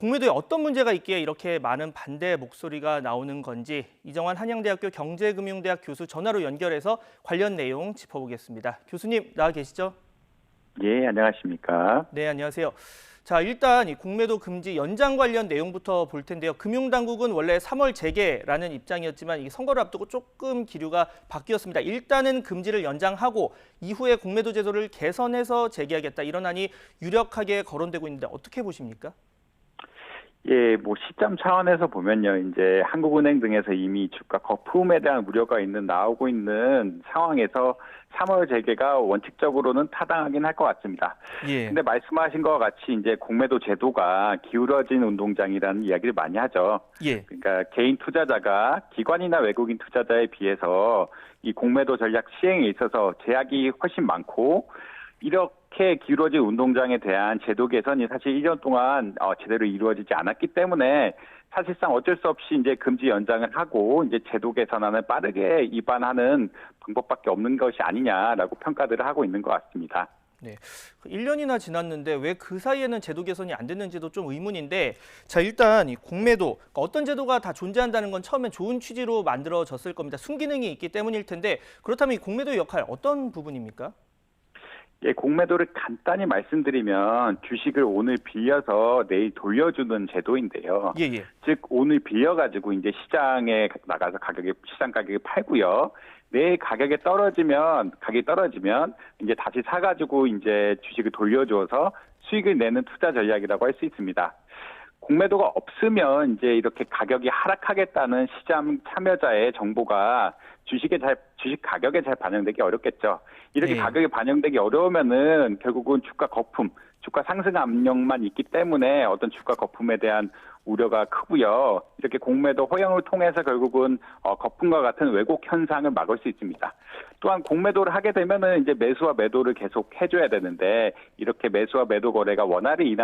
공매도에 어떤 문제가 있기에 이렇게 많은 반대 목소리가 나오는 건지 이정환 한양대학교 경제금융대학 교수 전화로 연결해서 관련 내용 짚어보겠습니다. 교수님 나와 계시죠? 예, 안녕하십니까? 네, 안녕하세요. 자, 일단 이 공매도 금지 연장 관련 내용부터 볼 텐데요. 금융당국은 원래 3월 재개라는 입장이었지만 이 선거를 앞두고 조금 기류가 바뀌었습니다. 일단은 금지를 연장하고 이후에 공매도 제도를 개선해서 재개하겠다 이런 안이 유력하게 거론되고 있는데 어떻게 보십니까? 예, 시점 차원에서 보면요, 이제 한국은행 등에서 이미 주가 거품에 대한 우려가 나오고 있는 상황에서 3월 재개가 원칙적으로는 타당하긴 할 것 같습니다. 예. 근데 말씀하신 것과 같이 이제 공매도 제도가 기울어진 운동장이라는 이야기를 많이 하죠. 예. 그러니까 개인 투자자가 기관이나 외국인 투자자에 비해서 이 공매도 전략 시행에 있어서 제약이 훨씬 많고 이렇게 기울어진 운동장에 대한 제도 개선이 사실 1년 동안 제대로 이루어지지 않았기 때문에 사실상 어쩔 수 없이 이제 금지 연장을 하고 이제 제도 개선안을 빠르게 입안하는 방법밖에 없는 것이 아니냐라고 평가들을 하고 있는 것 같습니다. 네, 1년이나 지났는데 왜 그 사이에는 제도 개선이 안 됐는지도 좀 의문인데, 자 일단 이 공매도 어떤 제도가 다 존재한다는 건 처음엔 좋은 취지로 만들어졌을 겁니다. 순기능이 있기 때문일 텐데 그렇다면 이 공매도의 역할 어떤 부분입니까? 예, 공매도를 간단히 말씀드리면 주식을 오늘 빌려서 내일 돌려주는 제도인데요. 예. 즉 오늘 빌려가지고 이제 시장에 나가서 시장 가격에 팔고요. 내일 가격이 떨어지면 이제 다시 사가지고 이제 주식을 돌려줘서 수익을 내는 투자 전략이라고 할 수 있습니다. 공매도가 없으면 이제 이렇게 가격이 하락하겠다는 시장 참여자의 정보가 주식 가격에 잘 반영되기 어렵겠죠. 이렇게 네. 가격이 반영되기 어려우면은 결국은 주가 거품, 주가 상승 압력만 있기 때문에 어떤 주가 거품에 대한 우려가 크고요. 이렇게 공매도 허용을 통해서 결국은 거품과 같은 왜곡 현상을 막을 수 있습니다. 또한 공매도를 하게 되면은 이제 매수와 매도를 계속 해줘야 되는데 이렇게 매수와 매도 거래가 원활히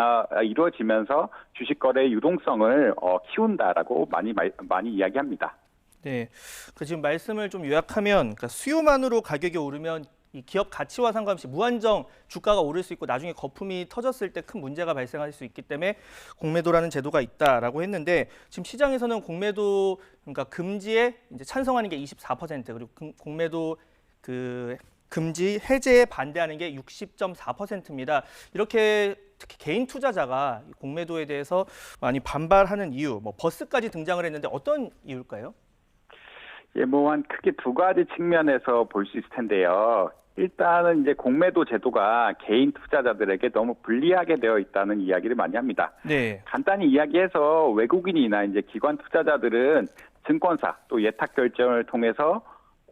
이루어지면서 주식 거래의 유동성을 키운다라고 많이 이야기합니다. 네, 지금 말씀을 좀 요약하면 그러니까 수요만으로 가격이 오르면 이 기업 가치와 상관없이 무한정 주가가 오를 수 있고 나중에 거품이 터졌을 때 큰 문제가 발생할 수 있기 때문에 공매도라는 제도가 있다라고 했는데 지금 시장에서는 공매도 그러니까 금지에 이제 찬성하는 게 24% 그리고 공매도 금지 해제에 반대하는 게 60.4%입니다. 이렇게 특히 개인 투자자가 공매도에 대해서 많이 반발하는 이유, 버스까지 등장을 했는데 어떤 이유일까요? 예, 한 크게 두 가지 측면에서 볼 수 있을 텐데요. 일단은 이제 공매도 제도가 개인 투자자들에게 너무 불리하게 되어 있다는 이야기를 많이 합니다. 네. 간단히 이야기해서 외국인이나 이제 기관 투자자들은 증권사 또 예탁 결정을 통해서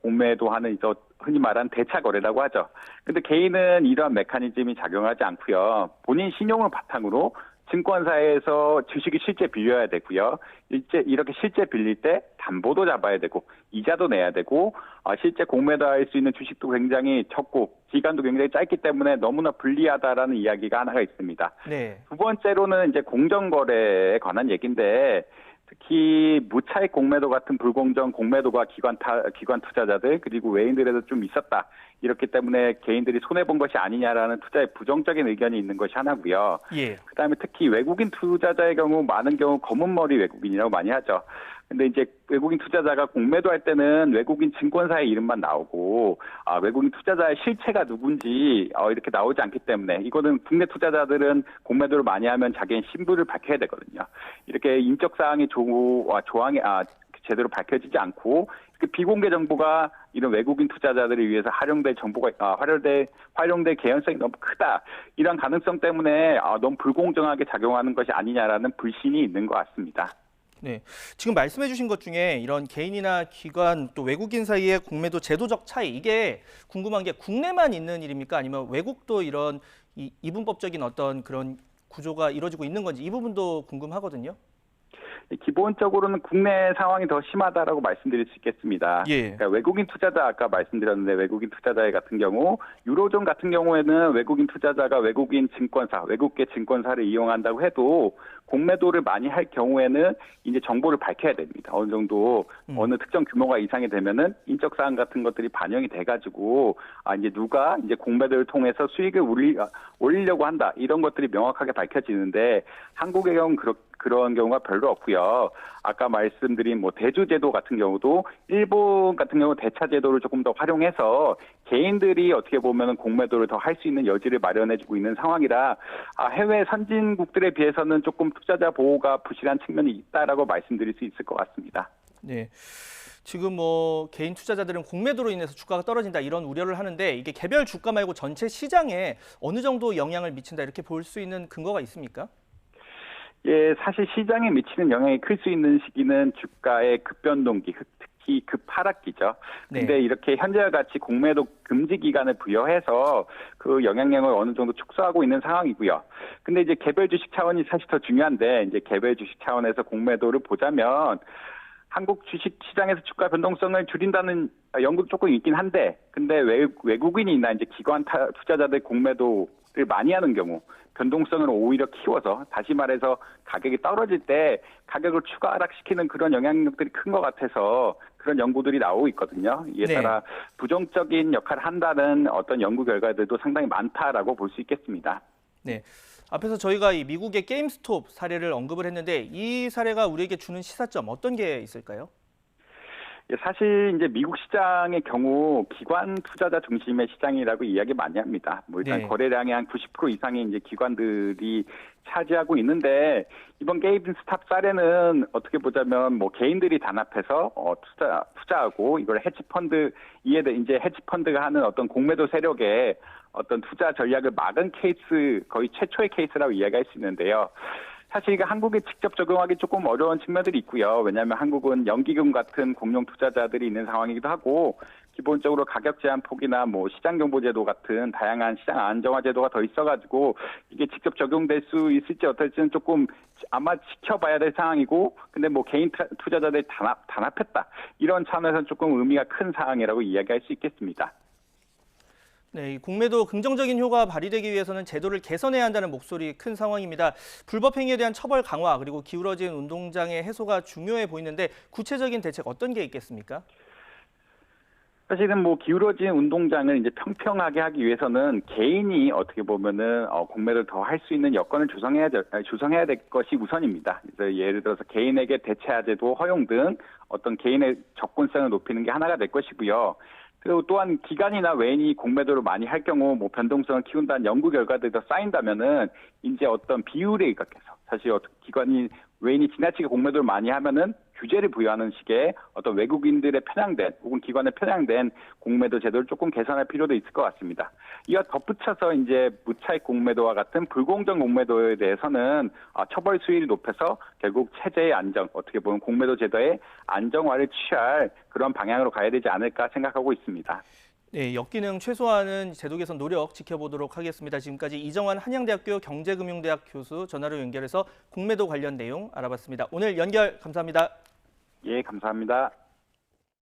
공매도하는 흔히 말하는 대차 거래라고 하죠. 근데 개인은 이러한 메커니즘이 작용하지 않고요. 본인 신용을 바탕으로 증권사에서 주식이 실제 빌려야 되고요. 이렇게 실제 빌릴 때 담보도 잡아야 되고 이자도 내야 되고 실제 공매도할 수 있는 주식도 굉장히 적고 기간도 굉장히 짧기 때문에 너무나 불리하다라는 이야기가 하나가 있습니다. 네. 두 번째로는 이제 공정거래에 관한 얘기인데 특히 무차익 공매도 같은 불공정 공매도가 기관 투자자들 그리고 외인들에도 좀 있었다. 이렇기 때문에 개인들이 손해본 것이 아니냐라는 투자에 부정적인 의견이 있는 것이 하나고요. 예. 그다음에 특히 외국인 투자자의 경우 많은 경우 검은 머리 외국인이라고 많이 하죠. 근데 이제 외국인 투자자가 공매도 할 때는 외국인 증권사의 이름만 나오고 외국인 투자자의 실체가 누군지 이렇게 나오지 않기 때문에 이거는 국내 투자자들은 공매도를 많이 하면 자기의 신분을 밝혀야 되거든요. 이렇게 인적 사항이 조항이 제대로 밝혀지지 않고 비공개 정보가 이런 외국인 투자자들을 위해서 활용될 개연성이 너무 크다. 이런 가능성 때문에 너무 불공정하게 작용하는 것이 아니냐라는 불신이 있는 것 같습니다. 네, 지금 말씀해 주신 것 중에 이런 개인이나 기관 또 외국인 사이의 공매도 제도적 차이 이게 궁금한 게 국내만 있는 일입니까? 아니면 외국도 이런 이분법적인 어떤 그런 구조가 이루어지고 있는 건지 이 부분도 궁금하거든요. 기본적으로는 국내 상황이 더 심하다라고 말씀드릴 수 있겠습니다. 예. 그러니까 외국인 투자자 아까 말씀드렸는데 외국인 투자자 같은 경우 유로존 같은 경우에는 외국인 투자자가 외국인 증권사, 외국계 증권사를 이용한다고 해도 공매도를 많이 할 경우에는 이제 정보를 밝혀야 됩니다. 어느 정도 어느 특정 규모가 이상이 되면은 인적 사항 같은 것들이 반영이 돼가지고 이제 누가 이제 공매도를 통해서 수익을 올리려고 한다 이런 것들이 명확하게 밝혀지는데 한국의 경우는 그런 경우가 별로 없고요. 아까 말씀드린 뭐 대주제도 같은 경우도 일본 같은 경우 대차제도를 조금 더 활용해서 개인들이 어떻게 보면 공매도를 더 할 수 있는 여지를 마련해주고 있는 상황이라 해외 선진국들에 비해서는 조금 투자자 보호가 부실한 측면이 있다라고 말씀드릴 수 있을 것 같습니다. 네. 지금 뭐 개인 투자자들은 공매도로 인해서 주가가 떨어진다 이런 우려를 하는데 이게 개별 주가 말고 전체 시장에 어느 정도 영향을 미친다 이렇게 볼 수 있는 근거가 있습니까? 예, 사실 시장에 미치는 영향이 클 수 있는 시기는 주가의 급변동기, 특히 급하락기죠. 근데 네. 이렇게 현재와 같이 공매도 금지 기간을 부여해서 그 영향력을 어느 정도 축소하고 있는 상황이고요. 근데 이제 개별 주식 차원이 사실 더 중요한데 이제 개별 주식 차원에서 공매도를 보자면 한국 주식 시장에서 주가 변동성을 줄인다는 연구도 조금 있긴 한데, 근데 외국인이나 이제 기관 투자자들 공매도를 많이 하는 경우 변동성을 오히려 키워서 다시 말해서 가격이 떨어질 때 가격을 추가 하락시키는 그런 영향력들이 큰 것 같아서 그런 연구들이 나오고 있거든요. 이에 따라 부정적인 역할을 한다는 어떤 연구 결과들도 상당히 많다라고 볼 수 있겠습니다. 네. 앞에서 저희가 이 미국의 게임스톱 사례를 언급을 했는데 이 사례가 우리에게 주는 시사점 어떤 게 있을까요? 예, 사실 이제 미국 시장의 경우 기관 투자자 중심의 시장이라고 이야기 많이 합니다. 뭐 일단 네. 거래량의 한 90% 이상의 이제 기관들이 차지하고 있는데 이번 게임스탑 사례는 어떻게 보자면 뭐 개인들이 단합해서 투자하고 이걸 헤지펀드 이제 헤지펀드가 하는 어떤 공매도 세력의 어떤 투자 전략을 막은 케이스 거의 최초의 케이스라고 이야기할 수 있는데요. 사실 이게 한국에 직접 적용하기 조금 어려운 측면들이 있고요. 왜냐하면 한국은 연기금 같은 공용 투자자들이 있는 상황이기도 하고 기본적으로 가격 제한 폭이나 뭐 시장 정보 제도 같은 다양한 시장 안정화 제도가 더 있어가지고 이게 직접 적용될 수 있을지 어떨지는 조금 아마 지켜봐야 될 상황이고, 근데 뭐 개인 투자자들이 단합했다 이런 차원에서는 조금 의미가 큰 사항이라고 이야기할 수 있겠습니다. 네, 이 공매도 긍정적인 효과가 발휘되기 위해서는 제도를 개선해야 한다는 목소리 큰 상황입니다. 불법 행위에 대한 처벌 강화 그리고 기울어진 운동장의 해소가 중요해 보이는데 구체적인 대책 어떤 게 있겠습니까? 사실은 뭐 기울어진 운동장을 이제 평평하게 하기 위해서는 개인이 어떻게 보면은 공매를 더 할 수 있는 여건을 조성해야 될 것이 우선입니다. 그래서 예를 들어서 개인에게 대체하제도 허용 등 어떤 개인의 접근성을 높이는 게 하나가 될 것이고요. 그리고 또한 기관이나 외인이 공매도를 많이 할 경우 뭐 변동성을 키운다는 연구 결과들이 더 쌓인다면은 이제 어떤 비율에 입각해서 사실 어떤 기관이 외인이 지나치게 공매도를 많이 하면은 규제를 부여하는 식의 어떤 외국인들의 편향된 혹은 기관에 편향된 공매도 제도를 조금 개선할 필요도 있을 것 같습니다. 이와 덧붙여서 이제 무차익 공매도와 같은 불공정 공매도에 대해서는 처벌 수위를 높여서 결국 체제의 안정, 어떻게 보면 공매도 제도의 안정화를 취할 그런 방향으로 가야 되지 않을까 생각하고 있습니다. 네, 역기능 최소화하는 제도 개선 노력 지켜보도록 하겠습니다. 지금까지 이정환 한양대학교 경제금융대학 교수 전화로 연결해서 공매도 관련 내용 알아봤습니다. 오늘 연결 감사합니다. 예, 감사합니다.